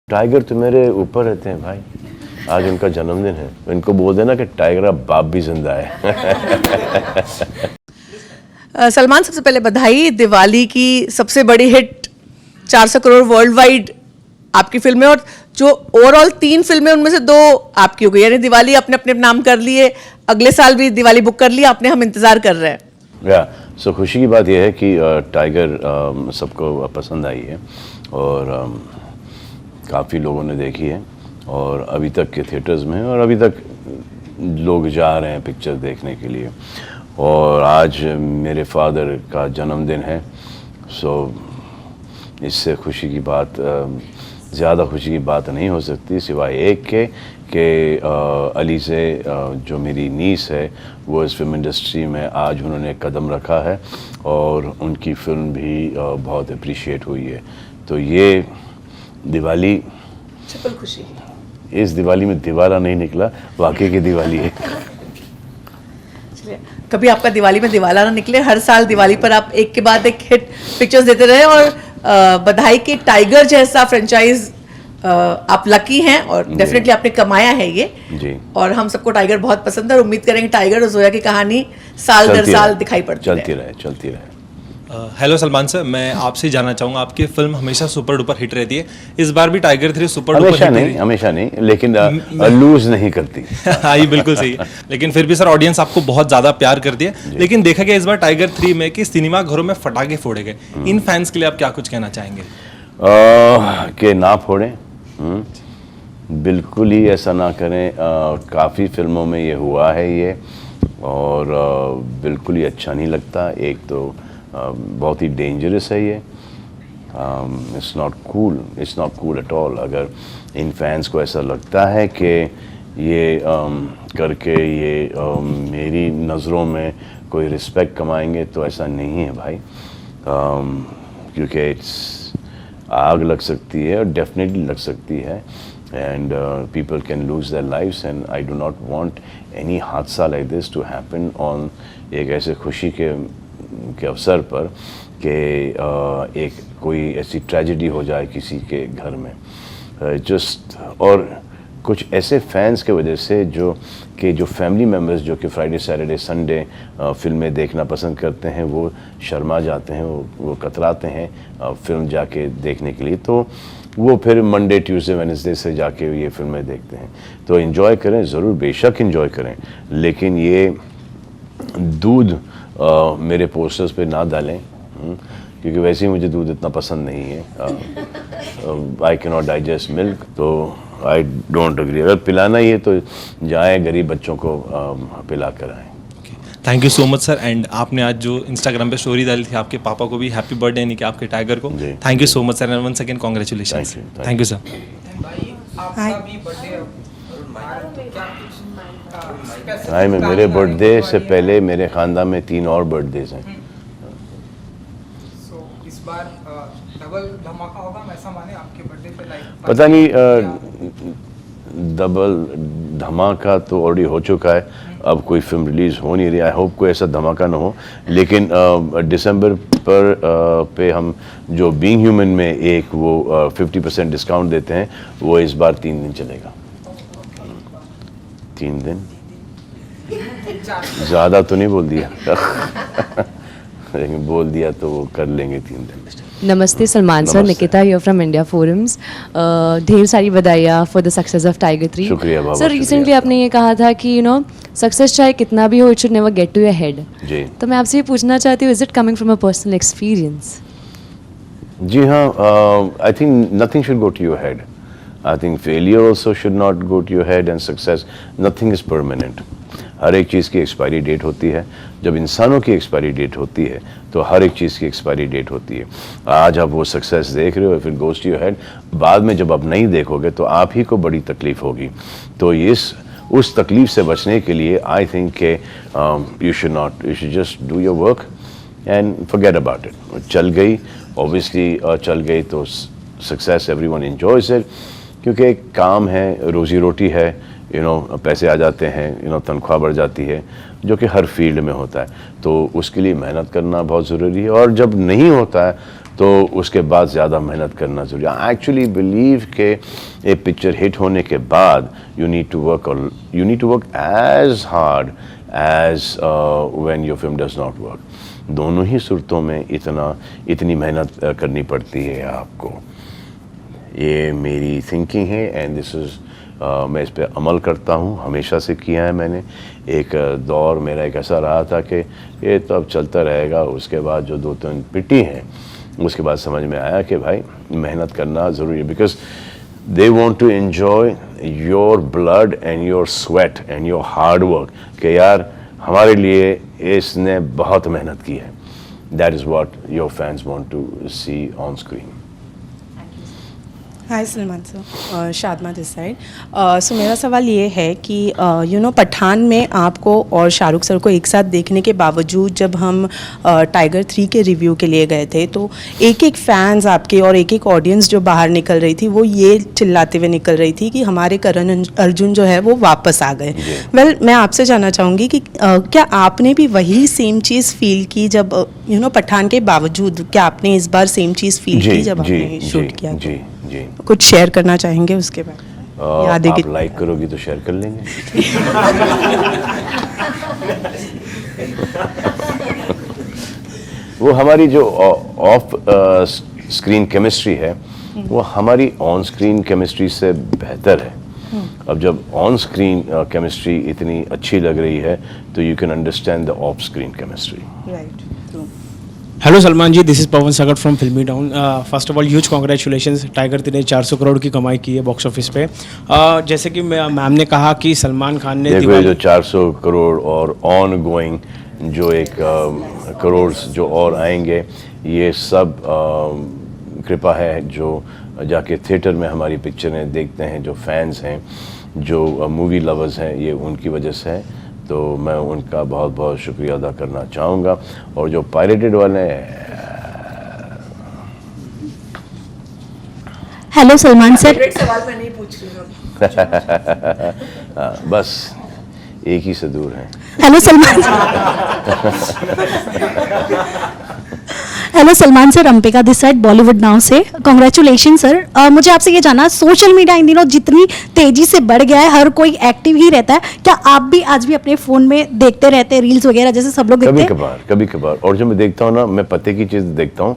Tiger तो मेरे ऊपर रहते हैं भाई। आज उनका जन्मदिन है, इनको बोल देना कि टाइगर का बाप भी जिंदा है। सलमान, सबसे पहले बधाई। दिवाली की सबसे बड़ी हिट 400 करोड़ वर्ल्ड वाइड आपकी फिल्म है, और जो ओवरऑल 3 फिल्में उनमें से 2 आपकी हो गई, यानी दिवाली अपने अपने नाम कर लिए, अगले साल भी दिवाली बुक कर लिया आपने, हम इंतजार कर रहे हैं। सो खुशी की बात यह है कि टाइगर सबको पसंद आई है और काफ़ी लोगों ने देखी है और अभी तक के थिएटर्स में है और अभी तक लोग जा रहे हैं पिक्चर देखने के लिए। और आज मेरे फादर का जन्मदिन है, सो इससे खुशी की बात, ज़्यादा खुशी की बात नहीं हो सकती सिवाय एक के अली से जो मेरी नीस है वो इस फिल्म इंडस्ट्री में आज उन्होंने कदम रखा है और उनकी फिल्म भी बहुत अप्रिशिएट हुई है। तो ये दिवाली ट्रिपल खुशी। इस दिवाली में दिवाला नहीं निकला, वाकई की दिवाली है। कभी आपका दिवाली में दिवाला ना निकले, हर साल दिवाली पर आप एक के बाद एक हिट पिक्चर्स देते रहे और बधाई के टाइगर जैसा फ्रेंचाइज आप लकी हैं और डेफिनेटली आपने कमाया है ये जी। और हम सबको टाइगर बहुत पसंद है और उम्मीद करेंगे टाइगर और जोया की कहानी साल दर साल दिखाई पड़ती रहे। चलती रहे। हेलो सलमान सर, मैं आपसे जानना चाहूँगा, आपकी फिल्म हमेशा सुपर डुपर हिट रहती है, इस बार भी टाइगर 3 सुपर डुपर हिट रही है? हमेशा नहीं, लेकिन लूज नहीं करती। हाँ, ये बिल्कुल सही है, लेकिन फिर भी सर ऑडियंस आपको बहुत ज़्यादा प्यार करती है। लेकिन देखा गया इस बार टाइगर 3 में कि सिनेमा घरों में फटाके फोड़े गए, इन फैंस के लिए आप क्या कुछ कहना चाहेंगे? कि ना फोड़ें, बिल्कुल ही ऐसा ना करें। काफ़ी फिल्मों में ये हुआ है ये, और बिल्कुल ही अच्छा नहीं लगता। एक तो बहुत ही डेंजरस है ये, it's not cool at all. अगर इन फैंस को ऐसा लगता है कि ये करके ये मेरी नज़रों में कोई रिस्पेक्ट कमाएंगे, तो ऐसा नहीं है भाई, क्योंकि आग लग सकती है और डेफिनेटली लग सकती है, and people can lose their lives, and I do not want any हादसा like this to happen on एक ऐसे खुशी के अवसर पर कि एक कोई ऐसी ट्रेजेडी हो जाए किसी के घर में। जस्ट और कुछ ऐसे फैंस के वजह से जो फैमिली मेम्बर्स जो कि फ्राइडे सैटरडे संडे फिल्में देखना पसंद करते हैं, वो शर्मा जाते हैं, वो कतराते हैं फिल्म जाके देखने के लिए, तो वो फिर मंडे ट्यूसडे वेडनेसडे से जाके ये फिल्में देखते हैं। तो एंजॉय करें, ज़रूर बेशक एंजॉय करें, लेकिन ये दूध मेरे पोस्टर्स पे ना डालें, क्योंकि वैसे ही मुझे दूध इतना पसंद नहीं है। I can not digest milk, तो आई डोंट एग्री। अगर पिलाना ही है तो जाएँ गरीब बच्चों को पिला कर आएँ। Thank you so much sir. And आपने आज जो इंस्टाग्राम पे स्टोरी डाली थी, आपके पापा को भी हैप्पी बर्थडे यानी कि आपके टाइगर को, thank you so much sir, and once again congratulation. Thank you sir. Hi, मेरे बर्थडे से पहले मेरे ख़ानदान में 3 और बर्थडेज हैं। इस बार डबल धमाका होगा, ऐसा माने आपके बर्थडे पे लाइक पता नहीं, डबल धमाका तो ऑलरेडी हो चुका है, अब कोई फिल्म रिलीज़ हो नहीं रही। आई होप कोई ऐसा धमाका ना हो, लेकिन दिसंबर पे हम जो बीइंग ह्यूमन में एक वो 50% डिस्काउंट देते हैं, वो इस बार 3 दिन चलेगा। 3 दिन ज़्यादा तो नहीं बोल दिया लेकिन बोल दिया तो वो कर लेंगे 3 दिन। नमस्ते Salman sir, Nikita here from India forums. ढेर सारी बधाइयाँ for the success of tiger 3। शुक्रिया बाबा। सर, रिसेंटली आपने ये कहा था कि सक्सेस चाहे कितना भी हो, it should never get to your head. जी। तो मैं आपसे ये पूछना चाहती हूँ, is it coming from a personal experience? जी हाँ, I think nothing should go to your head. I think failure also should not go to your head, and success, nothing is permanent. हर एक चीज़ की एक्सपायरी डेट होती है। जब इंसानों की एक्सपायरी डेट होती है तो हर एक चीज़ की एक्सपायरी डेट होती है। आज आप वो सक्सेस देख रहे हो, फिर गोज़ टू योर हेड, बाद में जब आप नहीं देखोगे तो आप ही को बड़ी तकलीफ़ होगी। तो उस तकलीफ़ से बचने के लिए आई थिंक के you should just do your work and forget about it. चल गई, ऑब्वियसली चल गई तो सक्सेस एवरीवन एंजॉयज इट, क्योंकि एक काम है, रोज़ी रोटी है, पैसे आ जाते हैं, तनख्वाह बढ़ जाती है, जो कि हर फील्ड में होता है। तो उसके लिए मेहनत करना बहुत ज़रूरी है, और जब नहीं होता है तो उसके बाद ज़्यादा मेहनत करना ज़रूरी है। आई एक्चुअली बिलीव कि एक पिक्चर हिट होने के बाद you need to work as hard as when your film does not work. दोनों ही सूरतों में इतनी मेहनत करनी पड़ती है आपको। ये मेरी थिंकिंग है एंड दिस इज़ मैं इस पर अमल करता हूँ, हमेशा से किया है मैंने। एक दौर मेरा एक ऐसा रहा था कि ये तो अब चलता रहेगा, उसके बाद जो 2-3 पिटी हैं उसके बाद समझ में आया कि भाई मेहनत करना ज़रूरी है, because they want to enjoy your blood and your sweat and your hard work कि यार हमारे लिए इसने बहुत मेहनत की है। That is what your fans want to see on screen. Hi Salman sir, Shadma this side. So मेरा सवाल ये है कि पठान में आपको और शाहरुख सर को एक साथ देखने के बावजूद जब हम टाइगर 3 के रिव्यू के लिए गए थे तो एक फैंस आपके और एक ऑडियंस जो बाहर निकल रही थी वो ये चिल्लाते हुए निकल रही थी कि हमारे करण अर्जुन जो है वो वापस आ गए। वेल मैं आपसे जानना चाहूँगी कि क्या आपने भी वही सेम चीज़ फील की जब पठान के बावजूद, क्या आपने इस बार सेम चीज़ फील की जब आपने शूट किया? जी जी, कुछ शेयर करना चाहेंगे उसके बारे में? आप लाइक करोगी तो शेयर कर लेंगे। वो हमारी जो ऑफ स्क्रीन केमिस्ट्री है वो हमारी ऑन स्क्रीन केमिस्ट्री से बेहतर है। अब जब ऑन स्क्रीन केमिस्ट्री इतनी अच्छी लग रही है तो you can understand the off screen chemistry. Right. Hello Salman ji, this is Pawan Sagar from Filmy Town. First of all huge congratulations, Tiger 3 ने 400 करोड़ की कमाई की है बॉक्स ऑफिस पे। जैसे कि मैम ने कहा कि सलमान खान ने देखो जो 400 करोड़ और ऑन गोइंग जो एक करोड़ जो और आएंगे, ये सब कृपा है जो जाके थिएटर में हमारी पिक्चरें देखते हैं, जो फैंस हैं, जो मूवी लवर्स हैं, ये उनकी वजह से है। तो मैं उनका बहुत बहुत शुक्रिया अदा करना चाहूँगा। और जो पायरेटेड वाले हेलो सलमान सर, सवाल मैं नहीं पूछ रही हूँ। बस एक ही से दूर हैं। Hello Salman hello Salman sir, Ambika this side Bollywood now से। Congratulation sir. मुझे आपसे ये जानना, सोशल मीडिया इन दिनों जितनी तेजी से बढ़ गया है, हर कोई एक्टिव ही रहता है, क्या आप भी आज भी अपने फ़ोन में देखते रहते हैं रील्स वगैरह जैसे सब लोग देखते हैं? कभी कभार। और जो मैं देखता हूँ ना, मैं पते की चीज़ देखता हूँ,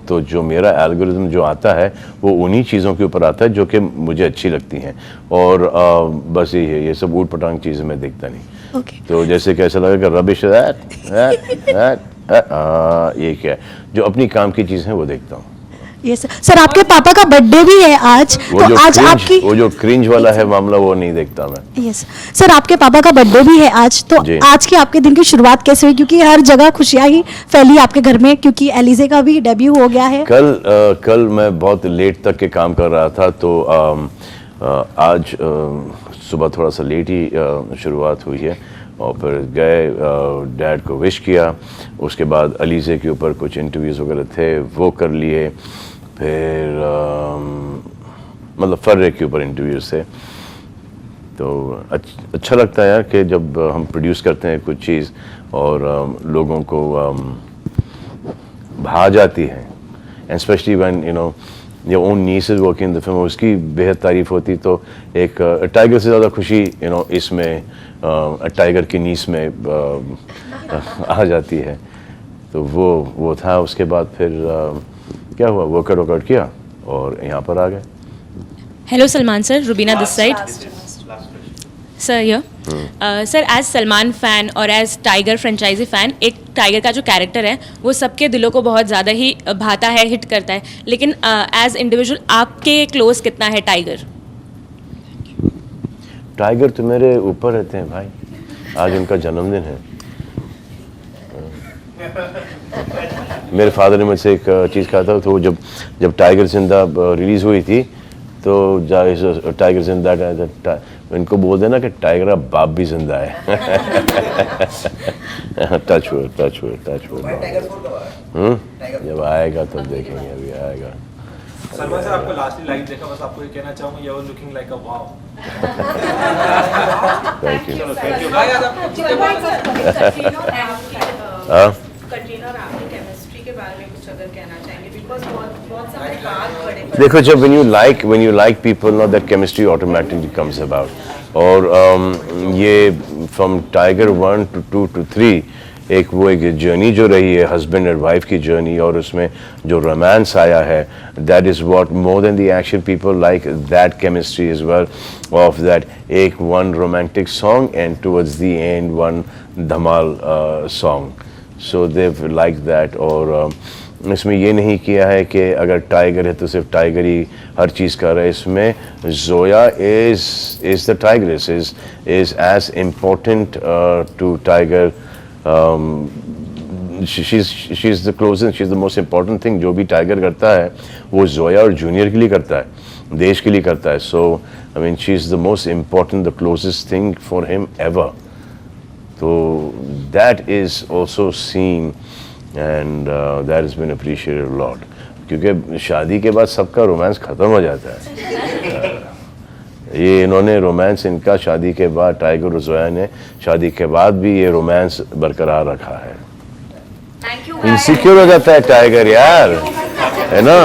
तो जो मेरा एल्गोरिथम जो आता है वो उन्हीं चीज़ों के ऊपर आता है जो कि मुझे अच्छी लगती हैं। और बस यही है, ये सब ऊट पटांग चीज़ें मैं देखता नहीं। तो जैसे कैसा लगेगा रबिश ये क्या है, जो अपनी काम की चीज़ है वो देखता हूँ। यस सर, आपके पापा का बर्थडे भी है आज, तो आज आपकी वो जो क्रिंज वाला है मामला वो नहीं देखता मैं। यस सर, आपके पापा का बर्थडे भी है आज, तो आज की आपके दिन की शुरुआत कैसे हुई? क्योंकि हर जगह खुशियां ही फैली आपके घर में, क्योंकि एलिजे का भी डेब्यू हो गया है। कल मैं बहुत लेट तक के काम कर रहा था, तो आज सुबह थोड़ा सा लेट ही शुरुआत हुई है। और फिर गए, डैड को विश किया, उसके बाद अलीज़े के ऊपर कुछ इंटरव्यूज़ वगैरह थे वो कर लिए, फिर मतलब फर्रे के ऊपर इंटरव्यूज़ थे। तो अच्छा लगता है यार कि जब हम प्रोड्यूस करते हैं कुछ चीज़ और लोगों को भा जाती है, and specially when your own niece is working in the film, उसकी बेहद तारीफ होती, तो एक टाइगर से ज़्यादा खुशी इसमें टाइगर की नीस में आ जाती है। तो वो था। उसके बाद फिर क्या हुआ, वर्कआउट किया और यहाँ पर आ गए। Hello Salman sir, Rubina this side. Sir ये सर, एज सलमान फ़ैन और एज टाइगर फ्रेंचाइजी फ़ैन, एक टाइगर का जो कैरेक्टर है वो सबके दिलों को बहुत ज़्यादा ही भाता है, हिट करता है, लेकिन एज इंडिविजुअल आपके क्लोज कितना है टाइगर? टाइगर तो मेरे ऊपर रहते हैं भाई, आज उनका जन्मदिन है। मेरे फादर ने मुझसे एक चीज़ कहा था, तो जब टाइगर जिंदा रिलीज़ हुई थी तो टाइगर जिंदा का इनको बोल देना कि टाइगर का बाप भी जिंदा है। Touch wood. जब आएगा तब देखेंगे, अभी आएगा। सलमान सर, आपको लास्टली लाइव देखा, बस आपको ये कहना चाहूँगा, you are looking like a wow. Thank you. Katrina और आपकी केमिस्ट्री के बारे में कुछ अगर कहना चाहेंगे? देखो जब when you like people, now that chemistry automatically comes about. और ये from Tiger 1 to 2 to 3 एक जर्नी जो रही है हस्बैंड एंड वाइफ की जर्नी, और उसमें जो रोमांस आया है, that is what more than the action people like that chemistry is well of that एक one romantic song and towards the end one dhamaal song, so they've like that. और इसमें ये नहीं किया है कि अगर टाइगर है तो सिर्फ टाइगर ही हर चीज़ कर रहा है. इसमें Zoya is the tigress, is as important to Tiger. she's the closest, she's the most important thing. जो भी टाइगर करता है वो जोया और जूनियर के लिए करता है, देश के लिए करता है. So I mean she's the most important, the closest thing for him ever. So that is also seen and that has been appreciated a lot. क्योंकि शादी के बाद सबका रोमांस ख़त्म हो जाता है. ये इन्होंने रोमांस इनका शादी के बाद, टाइगर और जोया ने शादी के बाद भी ये रोमांस बरकरार रखा है. इनसिक्योर हो जाता है टाइगर यार, है ना.